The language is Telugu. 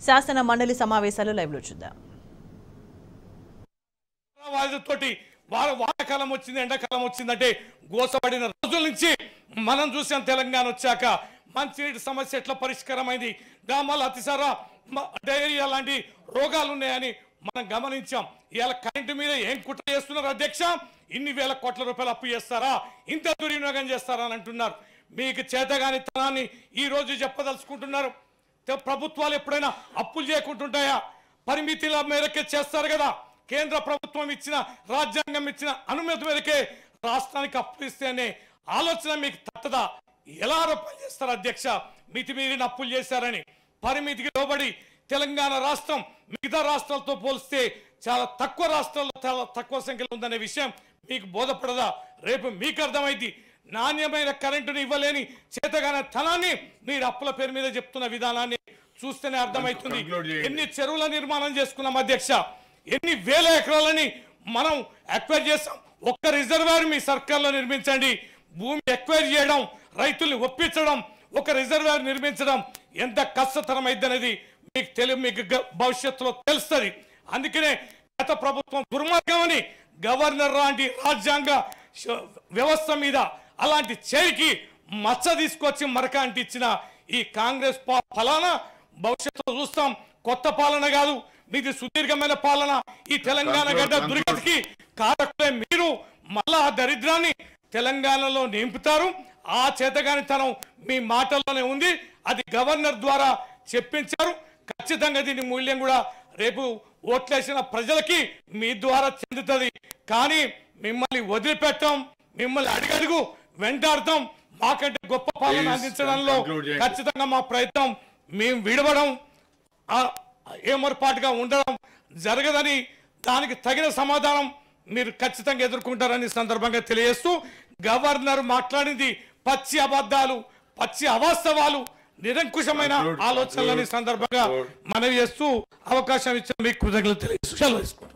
శాసన మండలి సమావేశాలు లైవ్ లో చూద్దాం. తోటి వానాకాలం వచ్చింది, ఎండాకాలం వచ్చిందంటే గోసపడిన రోజుల నుంచి మనం చూసాం. తెలంగాణ వచ్చాక మంచినీటి సమస్య ఎట్లా పరిష్కారమైంది, గ్రామాల అతిసార డైరియా లాంటి రోగాలు ఉన్నాయని మనం గమనించాం. ఇవాళ కరెంటు మీద ఏం కుట్ర చేస్తున్నారు అధ్యక్ష? ఇన్ని వేల కోట్ల రూపాయలు అప్పు చేస్తారా, ఇంత దుర్వినియోగం చేస్తారా అని అంటున్నారు. మీకు చేతగాని తనాన్ని ఈ రోజు చెప్పదలుచుకుంటున్నారు. ప్రభుత్వాలు ఎప్పుడైనా అప్పులు చేయకుంటుంటాయా? పరిమితుల మేరకే చేస్తారు కదా. కేంద్ర ప్రభుత్వం ఇచ్చిన, రాజ్యాంగం ఇచ్చిన అనుమతి మేరకే రాష్ట్రానికి అప్పులు ఇస్తేనే ఆలోచన మీకు తట్టదా? ఎలా ఆరోపణ చేస్తారు అధ్యక్ష మితిమీరిన అప్పులు చేశారని? పరిమితికి లోబడి తెలంగాణ రాష్ట్రం మిగతా రాష్ట్రాలతో పోలిస్తే చాలా తక్కువ రాష్ట్రాల్లో చాలా తక్కువ సంఖ్యలో ఉందనే విషయం మీకు బోధపడదా? రేపు మీకు అర్థమైంది. నాణ్యమైన కరెంటును ఇవ్వలేని చేతగానే తనాన్ని మీరు అప్పుల పేరు మీద చెప్తున్న విధానాన్ని చూస్తేనే అర్థమవుతుంది. ఎన్ని చెరువుల నిర్మాణం చేసుకున్నాం అధ్యక్ష, ఎన్ని వేల ఎకరాలని మనం ఎక్వైర్ చేస్తాం. ఒక్క రిజర్వాయర్ మీ సర్కార్లో నిర్మించండి. భూమి ఎక్వైర్ చేయడం, రైతుల్ని ఒప్పించడం, ఒక రిజర్వాయర్ నిర్మించడం ఎంత కష్టతరమైంది అనేది మీకు భవిష్యత్తులో తెలుస్తుంది. అందుకనే గత ప్రభుత్వం దుర్మార్గం అని గవర్నర్ లాంటి రాజ్యాంగ వ్యవస్థ మీద అలాంటి చేయికి మచ్చ తీసుకొచ్చి మరక అంటించిన ఈ కాంగ్రెస్ ఫలానా భవిష్యత్తులో చూస్తాం. కొత్త పాలన కాదు, మీది సుదీర్ఘమైన పాలన. ఈ తెలంగాణ గడ్డ దుర్గతికి కారకులే మీరు. మళ్ళా ఆ దరిద్రాన్ని తెలంగాణలో నింపుతారు. ఆ చేతగానితనం మీ మాటల్లోనే ఉంది. అది గవర్నర్ ద్వారా చెప్పించారు. ఖచ్చితంగా దీని మూల్యం కూడా రేపు ఓట్లేసిన ప్రజలకి మీ ద్వారా చెందుతుంది. కానీ మిమ్మల్ని వదిలిపెట్టం, మిమ్మల్ని అడుగడుగు వెంటాడతాం. మాకంటే గొప్ప పాలన అందించడంలో ఖచ్చితంగా మా ప్రయత్నం మేము విడవడం, ఏమరపాటుగా ఉండడం జరగదని, దానికి తగిన సమాధానం మీరు ఖచ్చితంగా ఎదుర్కొంటారని సందర్భంగా తెలియజేస్తూ, గవర్నర్ మాట్లాడింది పచ్చి అబద్ధాలు, పచ్చి అవాస్తవాలు, నిరంకుశమైన ఆలోచనలని సందర్భంగా మనవి చేస్తూ అవకాశం ఇచ్చిన మీకు కృతజ్ఞతలు తెలియజేస్తూ సెలవు తీసుకుంటాం.